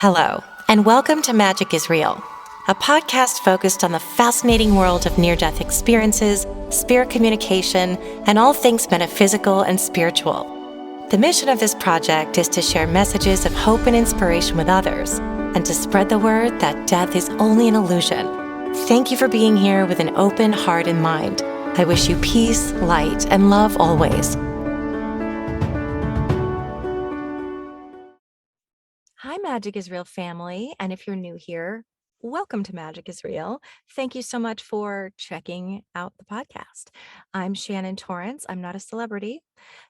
Hello, and welcome to Magic is Real, a podcast focused on the fascinating world of near-death experiences, spirit communication, and all things metaphysical and spiritual. The mission of this project is to share messages of hope and inspiration with others, and to spread the word that death is only an illusion. Thank you for being here with an open heart and mind. I wish you peace, light, and love always. Hi, Magic is Real family. And if you're new here, welcome to Magic is Real. Thank you so much for checking out the podcast. I'm Shannon Torrance. I'm not a celebrity,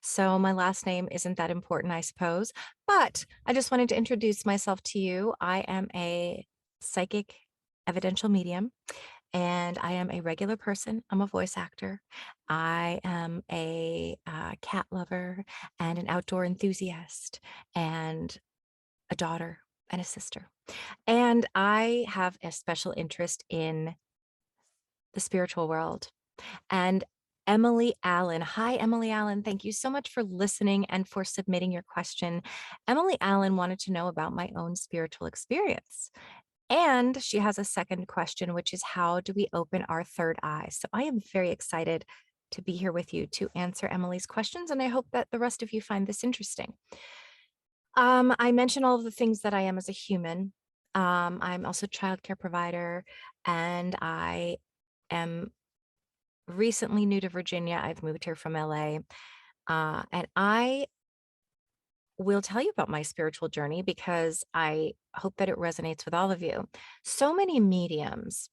so my last name isn't that important, I suppose. But I just wanted to introduce myself to you. I am a psychic evidential medium, and I am a regular person. I'm a voice actor. I am a cat lover and an outdoor enthusiast, and a daughter and a sister. And I have a special interest in the spiritual world. And Emily Allen. Hi, Emily Allen. Thank you so much for listening and for submitting your question. Emily Allen wanted to know about my own spiritual experience. And she has a second question, which is how do we open our third eye? So I am very excited to be here with you to answer Emily's questions. And I hope that the rest of you find this interesting. I mentioned all of the things that I am as a human. I'm also a childcare provider, and I am recently new to Virginia. I've moved here from LA, and I will tell you about my spiritual journey because I hope that it resonates with all of you. So many mediums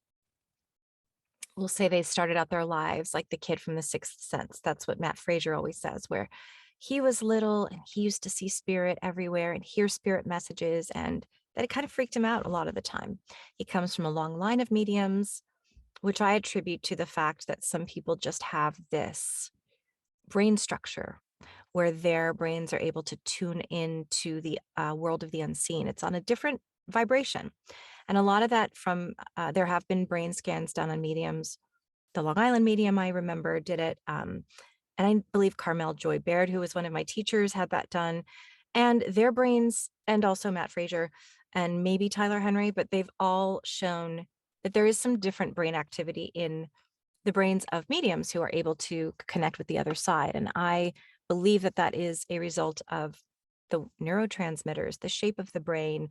will say they started out their lives like the kid from The Sixth Sense. That's what Matt Frazier always says, where he was little and he used to see spirit everywhere and hear spirit messages, and that it kind of freaked him out a lot of the time. He comes from a long line of mediums, which I attribute to the fact that some people just have this brain structure where their brains are able to tune into the world of the unseen. It's on a different vibration. And a lot of that there have been brain scans done on mediums. The Long Island medium, I remember, did it. And I believe Carmel Joy Baird, who was one of my teachers, had that done. And their brains, and also Matt Frazier and maybe Tyler Henry, but they've all shown that there is some different brain activity in the brains of mediums who are able to connect with the other side. And I believe that that is a result of the neurotransmitters, the shape of the brain.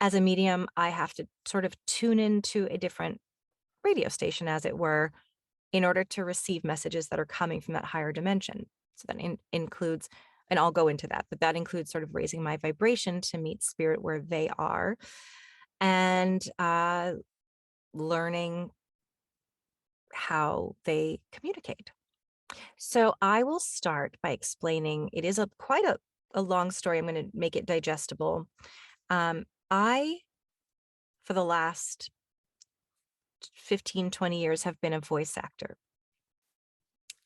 As a medium, I have to sort of tune into a different radio station, as it were, in order to receive messages that are coming from that higher dimension. So that includes, and I'll go into that, but that includes sort of raising my vibration to meet spirit where they are, and learning how they communicate. So I will start by explaining, it is quite a long story. I'm going to make it digestible. I, for the last 15, 20 years, have been a voice actor.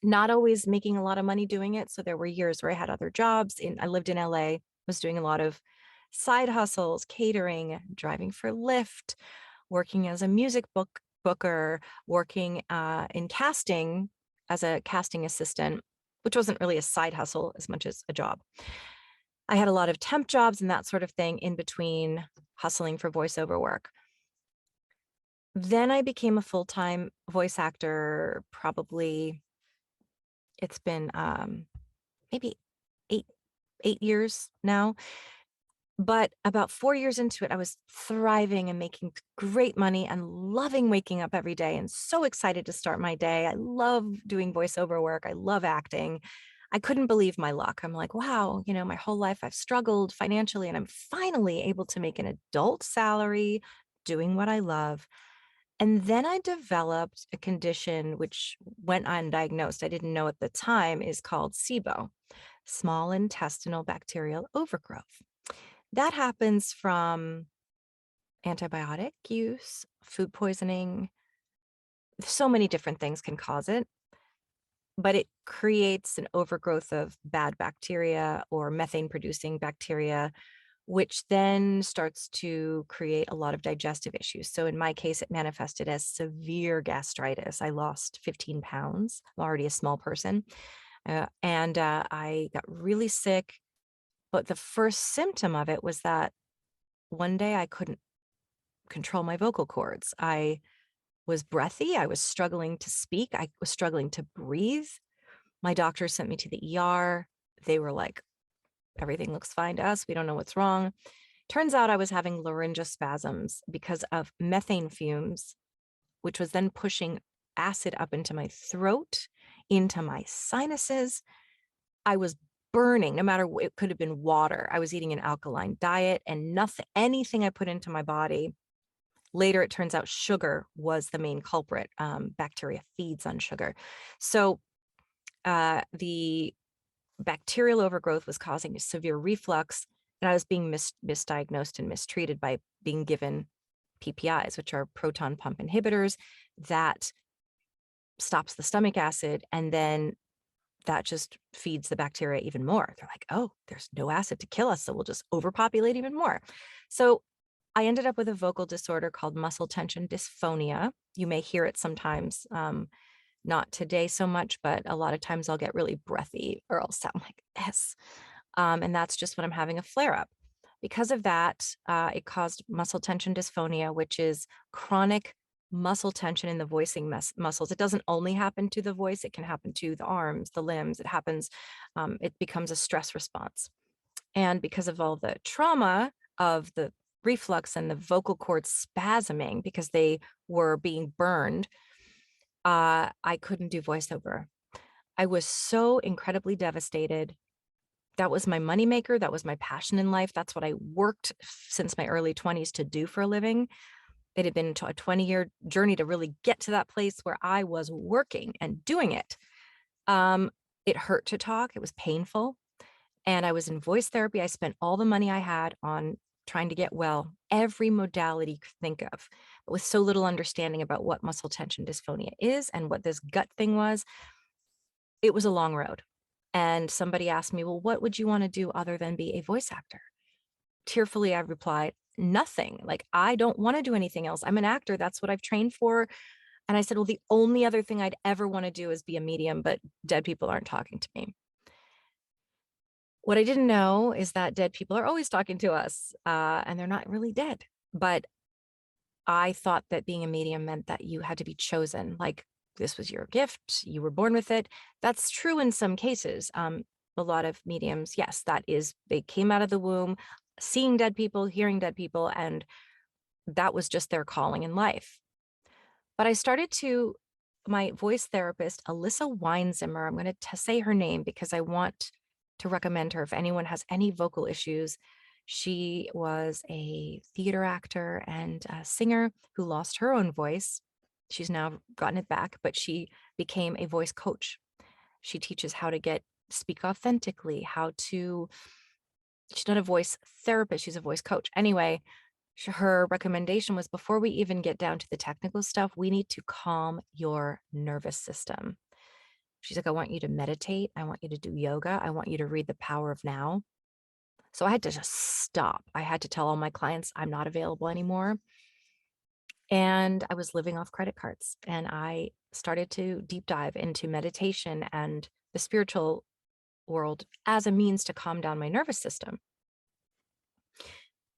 Not always making a lot of money doing it. So there were years where I had other jobs. I lived in LA, was doing a lot of side hustles, catering, driving for Lyft, working as a music booker, working in casting as a casting assistant, which wasn't really a side hustle as much as a job. I had a lot of temp jobs and that sort of thing in between hustling for voiceover work. Then I became a full-time voice actor. Probably it's been maybe eight years now. But about 4 years into it, I was thriving and making great money and loving waking up every day and so excited to start my day. I love doing voiceover work. I love acting. I couldn't believe my luck. I'm like, wow, my whole life I've struggled financially, and I'm finally able to make an adult salary doing what I love. And then I developed a condition which went undiagnosed. I didn't know at the time, is called SIBO, small intestinal bacterial overgrowth. That happens from antibiotic use, food poisoning. So many different things can cause it, but it creates an overgrowth of bad bacteria or methane producing bacteria, which then starts to create a lot of digestive issues. So in my case, it manifested as severe gastritis. I lost 15 pounds. I'm already a small person. And I got really sick. But the first symptom of it was that one day I couldn't control my vocal cords. I was breathy. I was struggling to speak. I was struggling to breathe. My doctor sent me to the ER. They were like, everything looks fine to us. We don't know what's wrong. Turns out I was having laryngospasms because of methane fumes, which was then pushing acid up into my throat, into my sinuses. I was burning, no matter what, it could have been water. I was eating an alkaline diet and nothing, anything I put into my body. Later, it turns out sugar was the main culprit. Bacteria feeds on sugar. So the bacterial overgrowth was causing severe reflux, and I was being misdiagnosed and mistreated by being given PPIs, which are proton pump inhibitors that stops the stomach acid, and then that just feeds the bacteria even more. They're like, oh, there's no acid to kill us, so we'll just overpopulate even more. So I ended up with a vocal disorder called muscle tension dysphonia. You may hear it sometimes, not today so much, but a lot of times I'll get really breathy or I'll sound like this. And that's just when I'm having a flare up. Because of that, it caused muscle tension dysphonia, which is chronic muscle tension in the voicing muscles. It doesn't only happen to the voice, it can happen to the arms, the limbs. It happens, it becomes a stress response. And because of all the trauma of the reflux and the vocal cords spasming because they were being burned, I couldn't do voiceover. I was so incredibly devastated. That was my moneymaker. That was my passion in life. That's what I worked since my early 20s to do for a living. It had been a 20-year journey to really get to that place where I was working and doing it. It hurt to talk. It was painful. And I was in voice therapy. I spent all the money I had on trying to get well, every modality you could think of, but with so little understanding about what muscle tension dysphonia is and what this gut thing was. It was a long road. And somebody asked me, well, what would you want to do other than be a voice actor? Tearfully, I replied, nothing. Like, I don't want to do anything else. I'm an actor. That's what I've trained for. And I said, well, the only other thing I'd ever want to do is be a medium, but dead people aren't talking to me. What I didn't know is that dead people are always talking to us, and they're not really dead. But I thought that being a medium meant that you had to be chosen, like this was your gift, you were born with it. That's true in some cases. A lot of mediums, yes, that is, they came out of the womb, seeing dead people, hearing dead people, and that was just their calling in life. But I started to, my voice therapist, Alyssa Weinzimmer, I'm going to say her name because I want to recommend her if anyone has any vocal issues. She was a theater actor and a singer who lost her own voice. She's now gotten it back, but she became a voice coach. She teaches how to speak authentically, she's not a voice therapist, she's a voice coach. Anyway, her recommendation was, before we even get down to the technical stuff, we need to calm your nervous system. She's like, I want you to meditate. I want you to do yoga. I want you to read The Power of Now. So I had to just stop. I had to tell all my clients I'm not available anymore. And I was living off credit cards. And I started to deep dive into meditation and the spiritual world as a means to calm down my nervous system.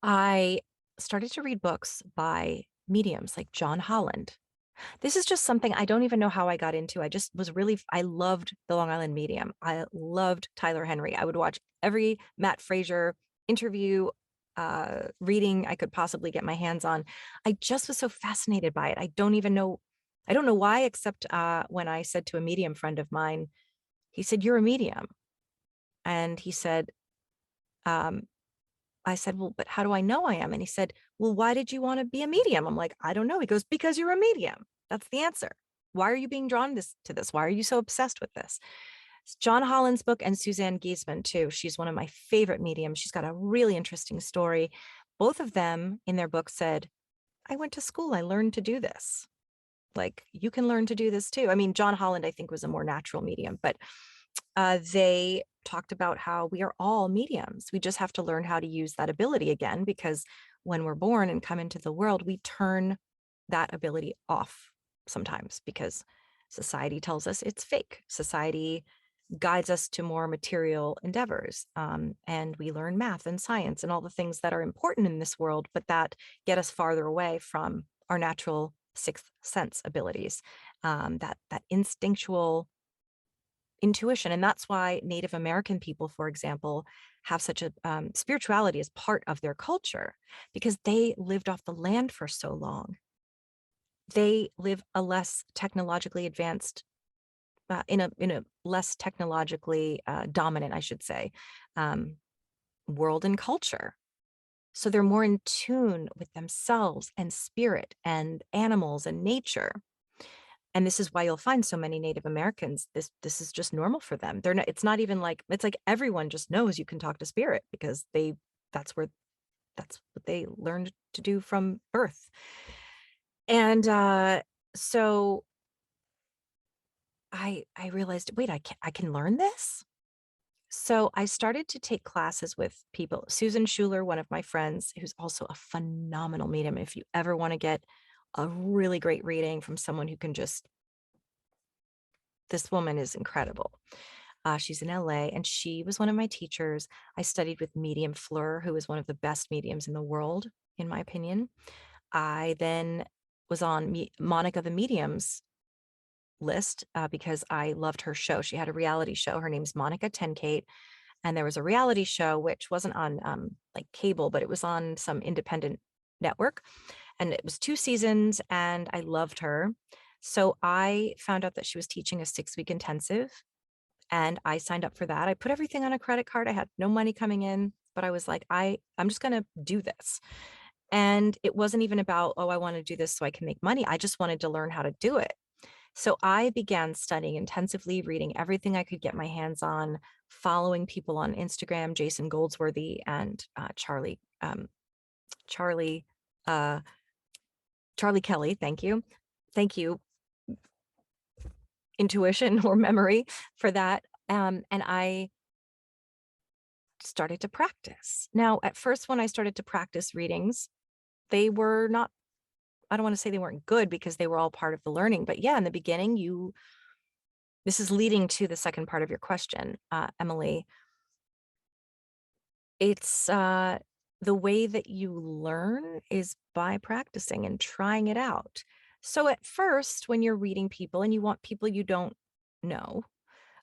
I started to read books by mediums like John Holland. This is just something I don't even know how I got into. I just was really, I loved the Long Island Medium. I loved Tyler Henry. I would watch every Matt Fraser interview, reading I could possibly get my hands on. I just was so fascinated by it. I don't know why, except when I said to a medium friend of mine, he said, you're a medium. And he said, I said, well, but how do I know I am? And he said, well, why did you want to be a medium? I'm like, I don't know. He goes, because you're a medium. That's the answer. Why are you being drawn to this? Why are you so obsessed with this? It's John Holland's book and Suzanne Giesemann too. She's one of my favorite mediums. She's got a really interesting story. Both of them in their book said, I went to school. I learned to do this. Like, you can learn to do this too. I mean, John Holland, I think, was a more natural medium, but they talked about how we are all mediums. We just have to learn how to use that ability again, because when we're born and come into the world, we turn that ability off sometimes because society tells us it's fake. Society guides us to more material endeavors. And we learn math and science and all the things that are important in this world, but that get us farther away from our natural sixth sense abilities, that instinctual intuition. And that's why Native American people, for example, have such a spirituality as part of their culture, because they lived off the land for so long. They live a less technologically advanced, in a less technologically dominant, I should say, um, world and culture. So they're more in tune with themselves and spirit and animals and nature. And this is why you'll find so many Native Americans, this is just normal for them. They're not, it's not even like, it's like everyone just knows you can talk to spirit, because that's what they learned to do from birth. And so I realized, wait, I can learn this. So I started to take classes with people. Susan Schuler, one of my friends, who's also a phenomenal medium. If you ever want to get a really great reading from someone who can just, this woman is incredible. She's in LA, and she was one of my teachers. I studied with Medium Fleur, who is one of the best mediums in the world, in my opinion. I then was on Monica the Medium's list because I loved her show. She had a reality show. Her name's Monica Tenkate. And there was a reality show, which wasn't on like cable, but it was on some independent network. And it was 2 seasons, and I loved her. So I found out that she was teaching a 6-week intensive, and I signed up for that. I put everything on a credit card. I had no money coming in, but I was like, I'm just going to do this. And it wasn't even about, oh, I want to do this so I can make money. I just wanted to learn how to do it. So I began studying intensively, reading everything I could get my hands on, following people on Instagram, Jason Goldsworthy and Charlie Kelly. Thank you. Thank you, intuition or memory, for that. And I started to practice. Now, at first, when I started to practice readings, they were not, I don't want to say they weren't good, because they were all part of the learning. But yeah, in the beginning, this is leading to the second part of your question, Emily. It's the way that you learn is by practicing and trying it out. So at first, when you're reading people and you want people you don't know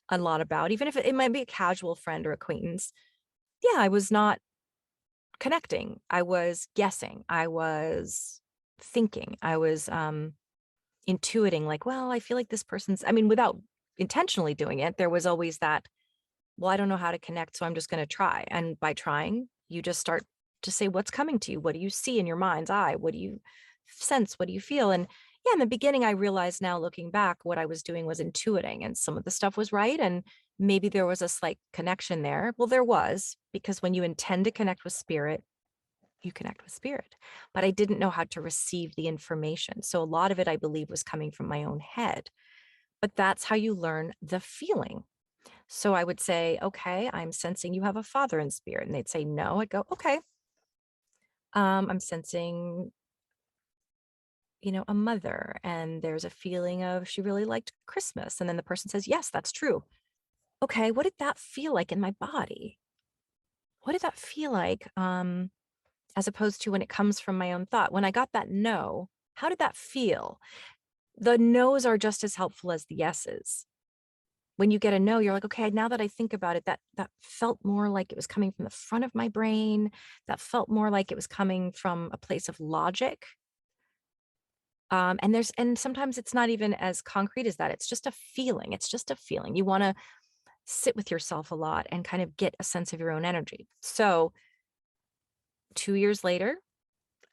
a lot about, even if it might be a casual friend or acquaintance, yeah, I was not connecting. I was guessing. I was thinking. I was intuiting, like, well, I feel like this person's, I mean, without intentionally doing it, there was always that, well, I don't know how to connect, so I'm just going to try. And by trying, you just start to say, what's coming to you? What do you see in your mind's eye? What do you sense? What do you feel? And yeah, in the beginning, I realized now, looking back, what I was doing was intuiting, and some of the stuff was right. And maybe there was a slight connection there. Well, there was, because when you intend to connect with spirit, you connect with spirit. But I didn't know how to receive the information. So a lot of it, I believe, was coming from my own head. But that's how you learn the feeling. So I would say, okay, I'm sensing you have a father in spirit. And they'd say, no. I'd go, okay. I'm sensing, a mother. And there's a feeling of, she really liked Christmas. And then the person says, yes, that's true. Okay, what did that feel like in my body? What did that feel like? As opposed to when it comes from my own thought. When I got that no, how did that feel? The no's are just as helpful as the yeses. When you get a no, you're like, okay, now that I think about it, that felt more like it was coming from the front of my brain. That felt more like it was coming from a place of logic. And sometimes it's not even as concrete as that. It's just a feeling. It's just a feeling. You want to sit with yourself a lot and kind of get a sense of your own energy. So 2 years later,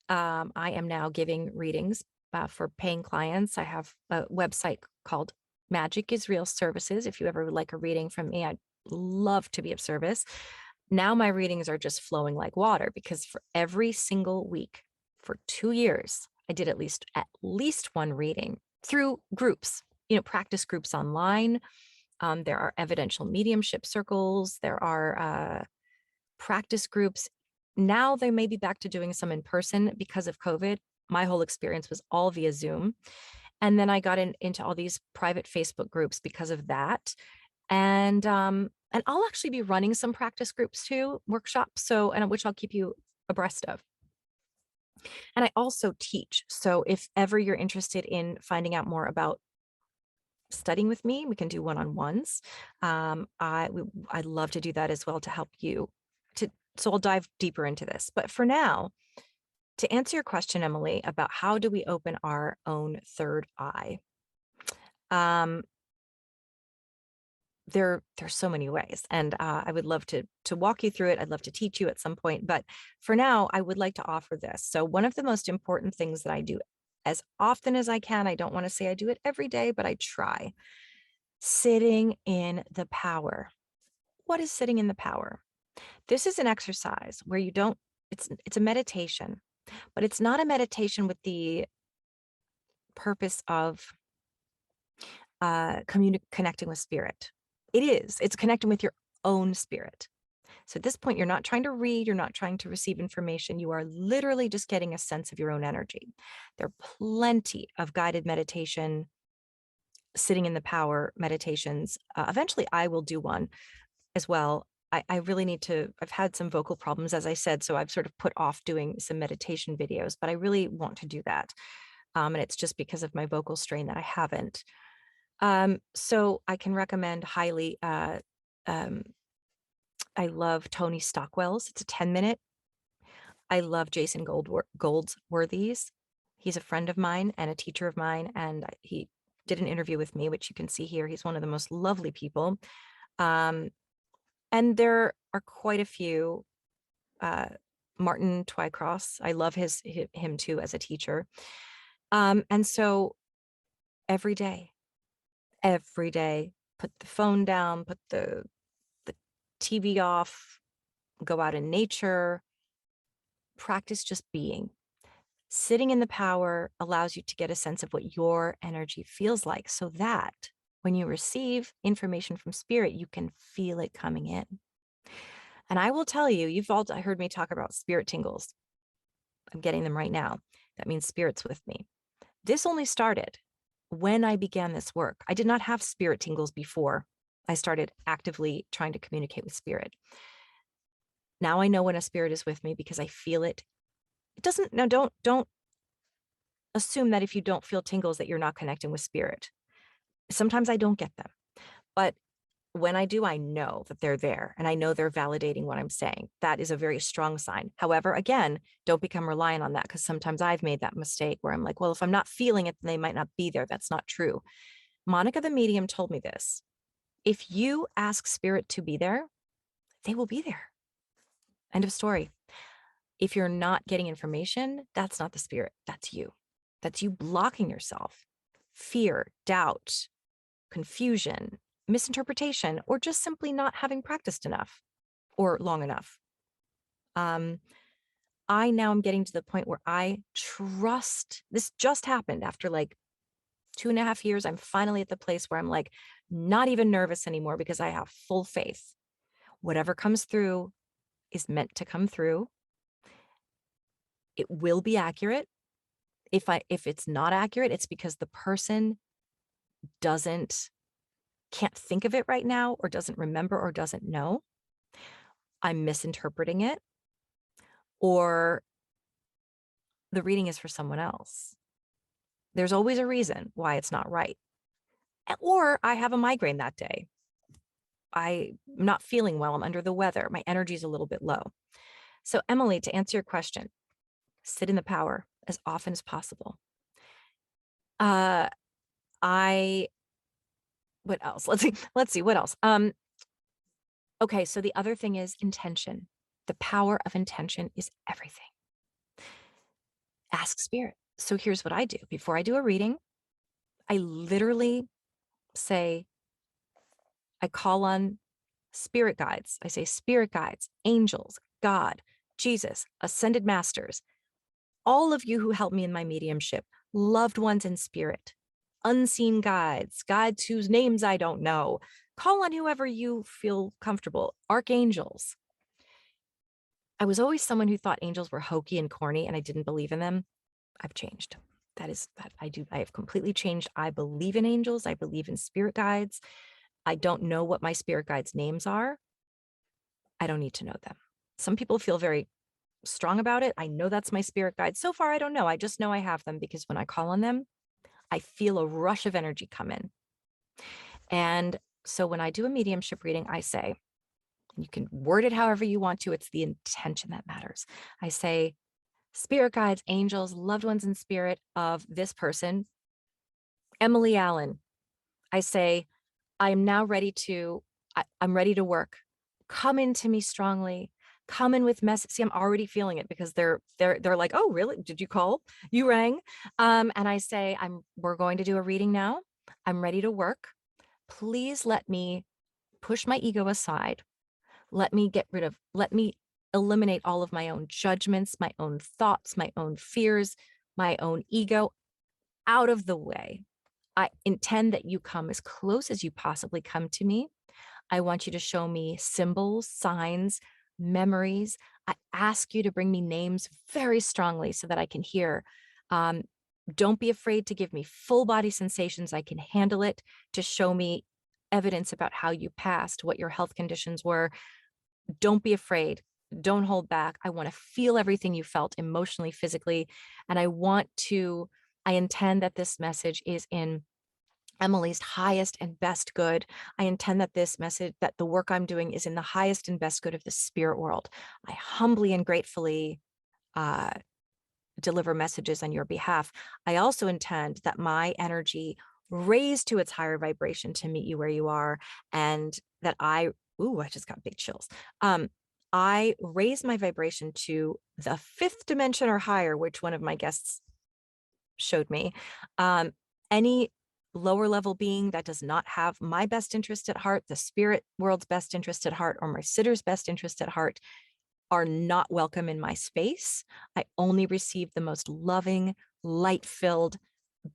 I am now giving readings for paying clients. I have a website called Magic is Real Services. If you ever would like a reading from me, I'd love to be of service. Now my readings are just flowing like water, because for every single week for 2 years, I did at least one reading through groups, practice groups online. There are evidential mediumship circles. There are practice groups. Now they may be back to doing some in person because of COVID. My whole experience was all via Zoom. And then I got into all these private Facebook groups because of that. And I'll actually be running some practice groups too, workshops, so, and which I'll keep you abreast of. And I also teach. So if ever you're interested in finding out more about studying with me, we can do one-on-ones. I'd love to do that as well to help you. So I'll dive deeper into this. But for now, to answer your question, Emily, about how do we open our own third eye, there's so many ways, and I would love to walk you through it. I'd love to teach you at some point, but for now, I would like to offer this. So one of the most important things that I do as often as I can, I don't want to say I do it every day, but I try, sitting in the power. What is sitting in the power? This is an exercise where you don't, it's a meditation, but it's not a meditation with the purpose of connecting with spirit. It's connecting with your own spirit. So at this point, you're not trying to read, you're not trying to receive information. You are literally just getting a sense of your own energy. There are plenty of guided meditation, sitting in the power meditations. Eventually, I will do one as well. I really need to, I've had some vocal problems, as I said, so I've sort of put off doing some meditation videos, but I really want to do that. And it's just because of my vocal strain that I haven't. So I can recommend highly, I love Tony Stockwell's. It's a 10-minute. I love Jason Goldsworthy's. He's a friend of mine and a teacher of mine, and he did an interview with me, which you can see here. He's one of the most lovely people. And there are quite a few. Martin Twycross, I love him too as a teacher. And so every day, put the phone down, put the TV off, go out in nature, practice just being. Sitting in the power allows you to get a sense of what your energy feels like, so that when you receive information from spirit, you can feel it coming in. And I will tell you, you've all heard me talk about spirit tingles. I'm getting them right now. That means spirit's with me. This only started when I began this work. I did not have spirit tingles before I started actively trying to communicate with spirit. Now I know when a spirit is with me because I feel it. It doesn't, now don't assume that if you don't feel tingles that you're not connecting with spirit. Sometimes I don't get them, but when I do, I know that they're there and I know they're validating what I'm saying. That is a very strong sign. However, again, don't become reliant on that, because sometimes I've made that mistake where I'm like, well, if I'm not feeling it, then they might not be there. That's not true. Monica the medium told me this. If you ask spirit to be there, they will be there. End of story. If you're not getting information, that's not the spirit. That's you. That's you blocking yourself. Fear, doubt, confusion, misinterpretation, or just simply not having practiced enough or long enough. I now am getting to the point where I trust. This just happened after like 2.5 years. I'm finally at the place where I'm like not even nervous anymore because I have full faith. Whatever comes through is meant to come through. It will be accurate. If it's not accurate, it's because the person can't think of it right now, or doesn't remember, or doesn't know. I'm misinterpreting it, or the reading is for someone else. There's always a reason why it's not right. Or I have a migraine that day. I'm not feeling well. I'm under the weather. My energy is a little bit low. So Emily, to answer your question, sit in the power as often as possible. What else? Let's see what else. Okay, so the other thing is intention. The power of intention is everything. Ask spirit. So here's what I do. Before I do a reading, I literally say, I call on spirit guides. I say spirit guides, angels, God, Jesus, ascended masters, all of you who help me in my mediumship, loved ones in spirit, unseen guides, guides whose names I don't know. Call on whoever you feel comfortable, archangels. I was always someone who thought angels were hokey and corny, and I didn't believe in them. I've changed. That I have completely changed. I believe in angels. I believe in spirit guides. I don't know what my spirit guides' names are. I don't need to know them. Some people feel very strong about it. I know that's my spirit guide. So far, I don't know. I just know I have them because when I call on them, I feel a rush of energy come in. And so when I do a mediumship reading, I say, you can word it however you want to, it's the intention that matters. I say, spirit guides, angels, loved ones in spirit of this person, Emily Allen. I say, I'm now ready to, I'm ready to work. Come into me strongly. Come in with message. See, I'm already feeling it because they're like, oh, really? Did you call? You rang? And I say, we're going to do a reading now. I'm ready to work. Please let me push my ego aside. Let me eliminate all of my own judgments, my own thoughts, my own fears, my own ego out of the way. I intend that you come as close as you possibly come to me. I want you to show me symbols, signs, memories. I ask you to bring me names very strongly so that I can hear. Um, don't be afraid to give me full body sensations. I can handle it, to show me evidence about how you passed, what your health conditions were. Don't be afraid. Don't hold back. I want to feel everything you felt emotionally, physically. And I intend that this message is in Emily's highest and best good. I intend that this message, that the work I'm doing is in the highest and best good of the spirit world. I humbly and gratefully uh, deliver messages on your behalf. I also intend that my energy raise to its higher vibration to meet you where you are, and that I just got big chills. I raise my vibration to the fifth dimension or higher, which one of my guests showed me. Any lower level being that does not have my best interest at heart, the spirit world's best interest at heart, or my sitter's best interest at heart, are not welcome in my space. I only receive the most loving, light-filled,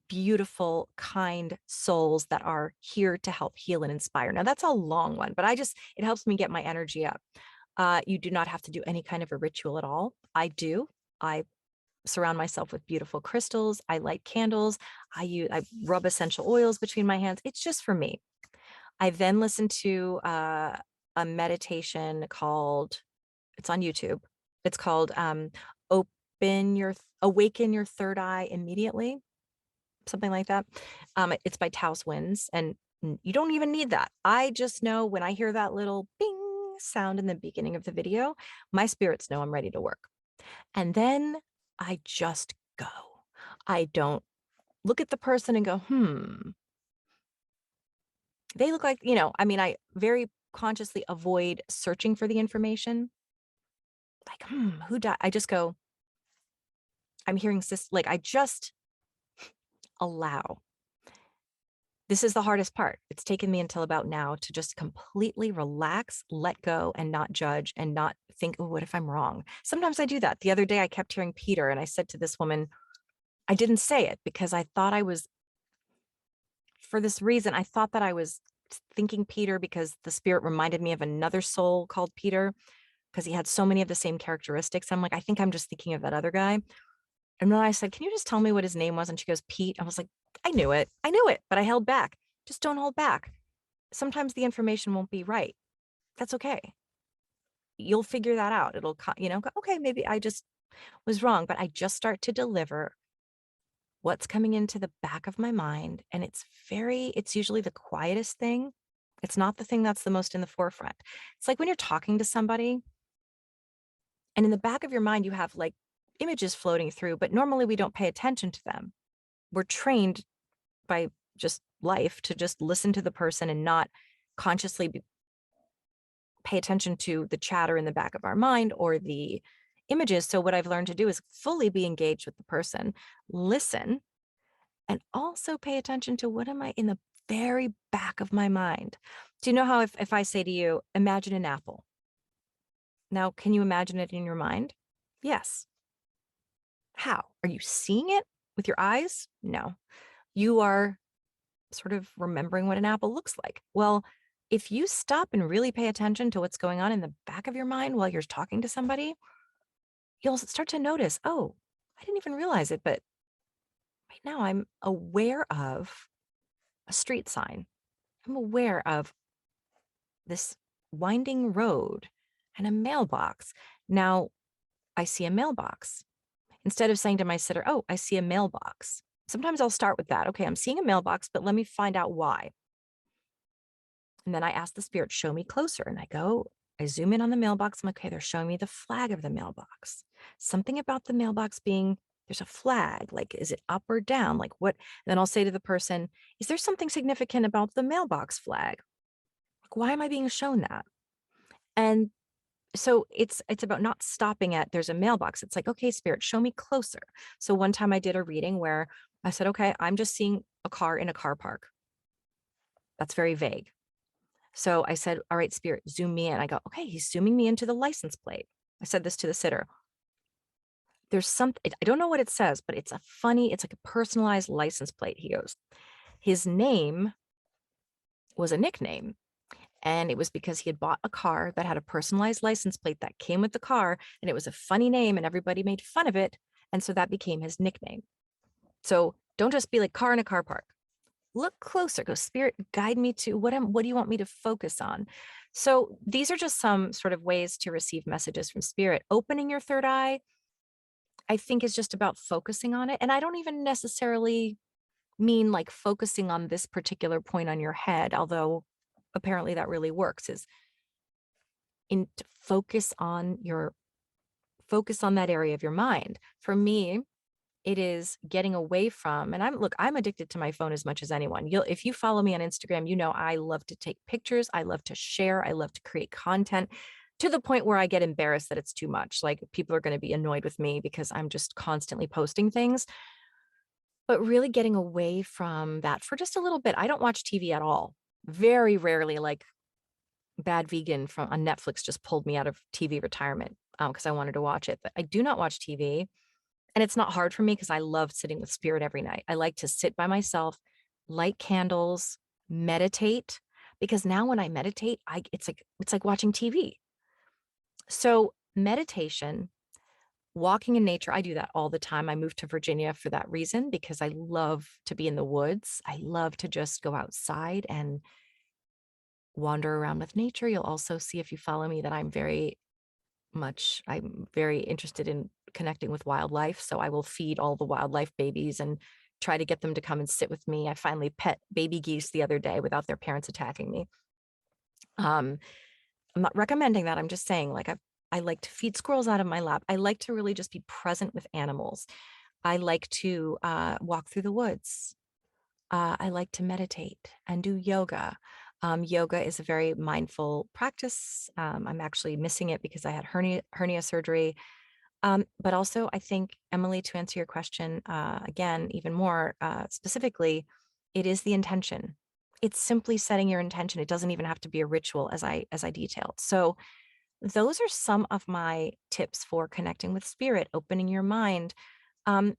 beautiful, kind souls that are here to help heal and inspire. Now, that's a long one, but it helps me get my energy up. You do not have to do any kind of a ritual at all. I do. I surround myself with beautiful crystals. I light candles. I rub essential oils between my hands. It's just for me. I then listen to a meditation called, it's on YouTube. It's called Awaken Your Third Eye Immediately, something like that. It's by Taos Winds, and you don't even need that. I just know when I hear that little bing sound in the beginning of the video, my spirits know I'm ready to work. And then I just go. I don't look at the person and go, they look like, I very consciously avoid searching for the information. Like, who died? I just go, I'm hearing like, I just allow. This is the hardest part. It's taken me until about now to just completely relax, let go, and not judge and not think, oh, what if I'm wrong? Sometimes I do that. The other day I kept hearing Peter, and I said to this woman, I didn't say it because I thought I was, for this reason, I thought that I was thinking Peter because the spirit reminded me of another soul called Peter because he had so many of the same characteristics. I'm like, I think I'm just thinking of that other guy. And then I said, can you just tell me what his name was? And she goes, Pete. I was like, I knew it, but I held back. Just don't hold back. Sometimes the information won't be right. That's okay. You'll figure that out. It'll, okay, maybe I just was wrong, but I just start to deliver what's coming into the back of my mind. And it's usually the quietest thing. It's not the thing that's the most in the forefront. It's like when you're talking to somebody and in the back of your mind, you have like images floating through, but normally we don't pay attention to them. We're trained by just life to just listen to the person and not consciously pay attention to the chatter in the back of our mind or the images. So what I've learned to do is fully be engaged with the person, listen, and also pay attention to what am I in the very back of my mind. Do you know how if I say to you, imagine an apple? Now, can you imagine it in your mind? Yes. How? Are you seeing it with your eyes? No. You are sort of remembering what an apple looks like. Well, if you stop and really pay attention to what's going on in the back of your mind while you're talking to somebody, you'll start to notice, oh, I didn't even realize it, but right now I'm aware of a street sign. I'm aware of this winding road and a mailbox. Now I see a mailbox. Instead of saying to my sitter, oh, I see a mailbox. Sometimes I'll start with that. Okay, I'm seeing a mailbox, but let me find out why. And then I ask the spirit, show me closer. And I zoom in on the mailbox. I'm like, okay, they're showing me the flag of the mailbox. Something about the mailbox being, there's a flag. Like, is it up or down? Like, what? And then I'll say to the person, is there something significant about the mailbox flag? Like, why am I being shown that? And so it's about not stopping at there's a mailbox. It's like, okay, spirit, show me closer. So one time I did a reading where I said, okay, I'm just seeing a car in a car park. That's very vague. So I said, all right, spirit, zoom me in. I go, okay, he's zooming me into the license plate. I said this to the sitter. There's something, I don't know what it says, but it's like a personalized license plate. He goes, his name was a nickname. And it was because he had bought a car that had a personalized license plate that came with the car. And it was a funny name and everybody made fun of it. And so that became his nickname. So don't just be like car in a car park. Look closer. Go, spirit, guide me to what do you want me to focus on? So these are just some sort of ways to receive messages from spirit. Opening your third eye, I think, is just about focusing on it. And I don't even necessarily mean like focusing on this particular point on your head, although apparently that really works, is in focus on that area of your mind. For me, it is getting away from, and I'm addicted to my phone as much as anyone. If you follow me on Instagram, you know I love to take pictures, I love to share, I love to create content to the point where I get embarrassed that it's too much. Like people are going to be annoyed with me because I'm just constantly posting things. But really getting away from that for just a little bit. I don't watch TV at all. Very rarely, like Bad Vegan from on Netflix just pulled me out of TV retirement because I wanted to watch it. But I do not watch TV. And it's not hard for me because I love sitting with spirit every night. I like to sit by myself, light candles, meditate. Because now when I meditate, it's like watching TV. So meditation, walking in nature, I do that all the time. I moved to Virginia for that reason because I love to be in the woods. I love to just go outside and wander around with nature. You'll also see if you follow me that I'm very interested in connecting with wildlife. So I will feed all the wildlife babies and try to get them to come and sit with me. I finally pet baby geese the other day without their parents attacking me. Um, I'm not recommending that. I'm just saying, like, I like to feed squirrels out of my lap. I like to really just be present with animals. I like to walk through the woods. I like to meditate and do yoga. Yoga is a very mindful practice. I'm actually missing it because I had hernia surgery. But also, I think, Emily, to answer your question again, even more specifically, it is the intention. It's simply setting your intention. It doesn't even have to be a ritual, as I detailed. So those are some of my tips for connecting with spirit, opening your mind. Um,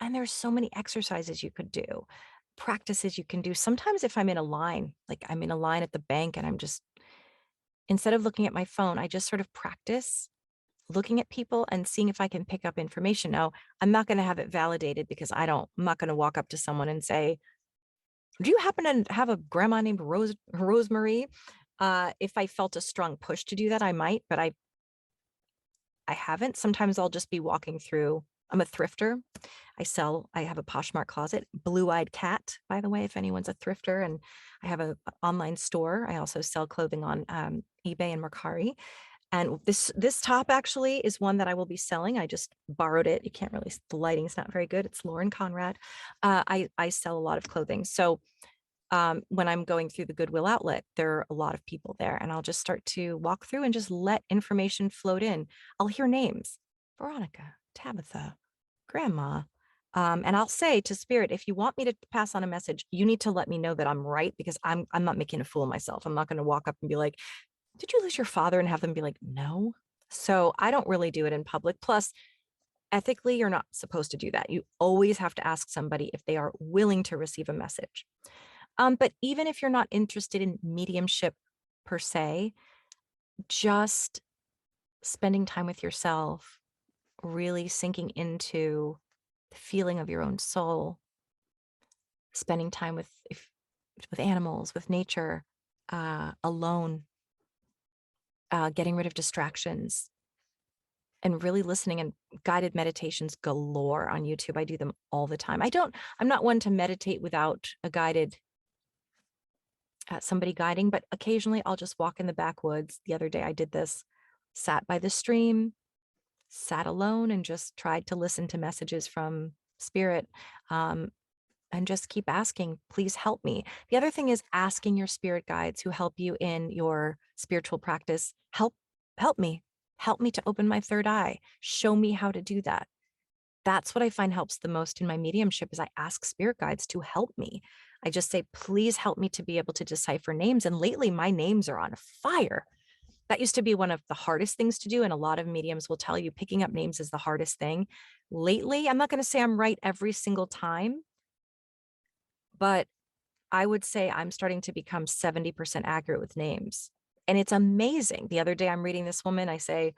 and there's so many exercises you could do, practices you can do. Sometimes if I'm in a line, like I'm in a line at the bank and I'm just, instead of looking at my phone, I just sort of practice looking at people and seeing if I can pick up information. Now, I'm not going to have it validated because I'm not going to walk up to someone and say, do you happen to have a grandma named Rosemary? If I felt a strong push to do that, I might, but I haven't. Sometimes I'll just be walking through. I'm a thrifter. I have a Poshmark closet, Blue Eyed Cat, by the way, if anyone's a thrifter. And I have an online store. I also sell clothing on eBay and Mercari. And this top actually is one that I will be selling. I just borrowed it. You can't really, the lighting's not very good. It's Lauren Conrad. I sell a lot of clothing. So when I'm going through the Goodwill outlet, there are a lot of people there, and I'll just start to walk through and just let information float in. I'll hear names, Veronica, Tabitha, Grandma. And I'll say to spirit, if you want me to pass on a message, you need to let me know that I'm right, because I'm not making a fool of myself. I'm not going to walk up and be like, did you lose your father? And have them be like, no. So I don't really do it in public. Plus, ethically, you're not supposed to do that. You always have to ask somebody if they are willing to receive a message. But even if you're not interested in mediumship per se, just spending time with yourself, really sinking into the feeling of your own soul, spending time with with animals, with nature, alone, getting rid of distractions, and really listening, and guided meditations galore on YouTube. I do them all the time. I'm not one to meditate without a guided, somebody guiding, but occasionally I'll just walk in the backwoods. The other day I did this, sat by the stream, sat alone, and just tried to listen to messages from spirit. Um, and just keep asking, please help me. The other thing is asking your spirit guides who help you in your spiritual practice, help me, help me to open my third eye. Show me how to do that. That's what I find helps the most in my mediumship is I ask spirit guides to help me. I just say, please help me to be able to decipher names. And lately my names are on fire. That used to be one of the hardest things to do. And a lot of mediums will tell you picking up names is the hardest thing. Lately, I'm not going to say I'm right every single time, but I would say I'm starting to become 70% accurate with names. And it's amazing. The other day I'm reading this woman, I say,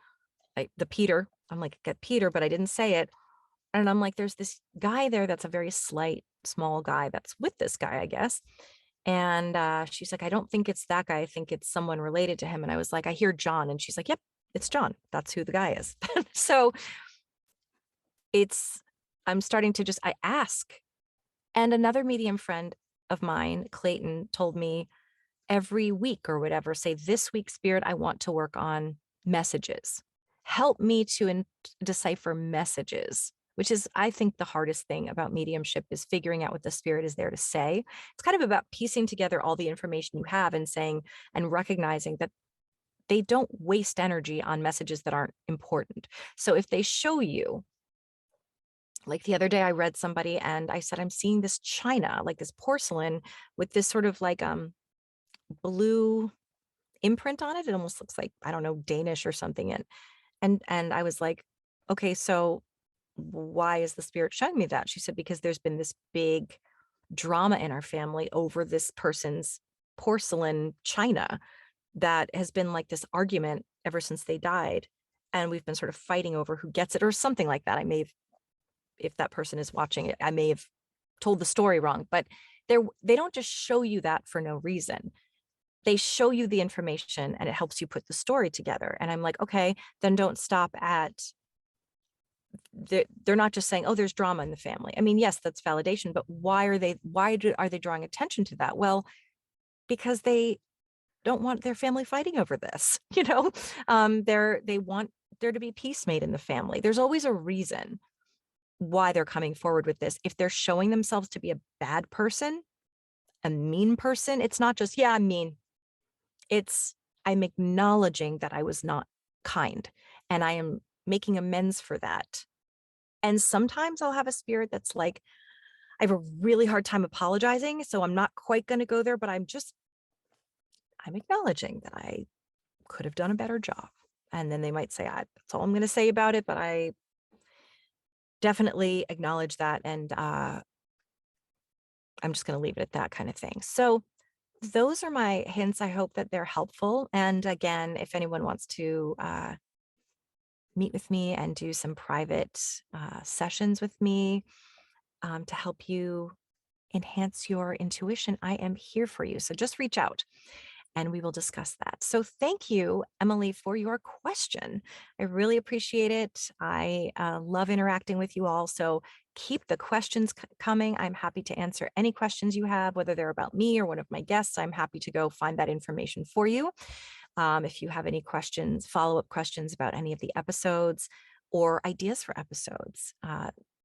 the Peter, I'm like, get Peter, but I didn't say it. And I'm like, there's this guy there that's a very slight, small guy that's with this guy, I guess. And she's like, I don't think it's that guy. I think it's someone related to him. And I was like, I hear John. And she's like, yep, it's John. That's who the guy is. So it's, I'm starting to just, I ask. And another medium friend of mine, Clayton, told me every week or whatever, say, this week, Spirit, I want to work on messages. Help me to decipher messages, which is, I think, the hardest thing about mediumship is figuring out what the spirit is there to say. It's kind of about piecing together all the information you have and saying, and recognizing that they don't waste energy on messages that aren't important. So if they show you, like the other day I read somebody and I said, I'm seeing this china, like this porcelain with this sort of like blue imprint on it. It almost looks like, I don't know, Danish or something. And I was like, okay, so why is the spirit showing me that? She said, because there's been this big drama in our family over this person's porcelain china that has been like this argument ever since they died. And we've been sort of fighting over who gets it or something like that. I may have, if that person is watching it, I may have told the story wrong, but they don't just show you that for no reason. They show you the information and it helps you put the story together. And I'm like, okay, then don't stop at, they're not just saying, oh, there's drama in the family. I mean, yes, that's validation, but why are they drawing attention to that? Well, because they don't want their family fighting over this, they want there to be peace made in the family. There's always a reason why they're coming forward with this. If they're showing themselves to be a bad person, a mean person, it's not just, yeah, I'm mean. It's, I'm acknowledging that I was not kind and I am making amends for that. And sometimes I'll have a spirit that's like, I have a really hard time apologizing. So I'm not quite going to go there, but I'm acknowledging that I could have done a better job. And then they might say, that's all I'm going to say about it. But I definitely acknowledge that. And I'm just going to leave it at that kind of thing. So those are my hints. I hope that they're helpful. And again, if anyone wants to meet with me and do some private sessions with me to help you enhance your intuition, I am here for you. So just reach out and we will discuss that. So thank you, Emily, for your question. I really appreciate it. I love interacting with you all. So keep the questions coming. I'm happy to answer any questions you have, whether they're about me or one of my guests. I'm happy to go find that information for you. If you have any questions, follow-up questions about any of the episodes or ideas for episodes,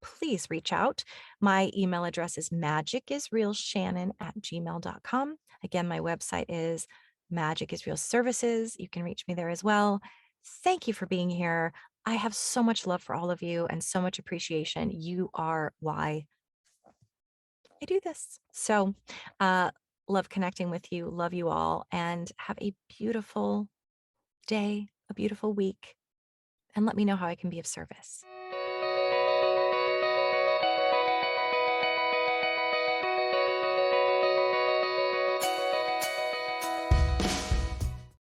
please reach out. My email address is magicisrealshannon@gmail.com. Again, my website is Magic is Real Services. You can reach me there as well. Thank you for being here. I have so much love for all of you and so much appreciation. You are why I do this. So love connecting with you. Love you all and have a beautiful day, a beautiful week. And let me know how I can be of service.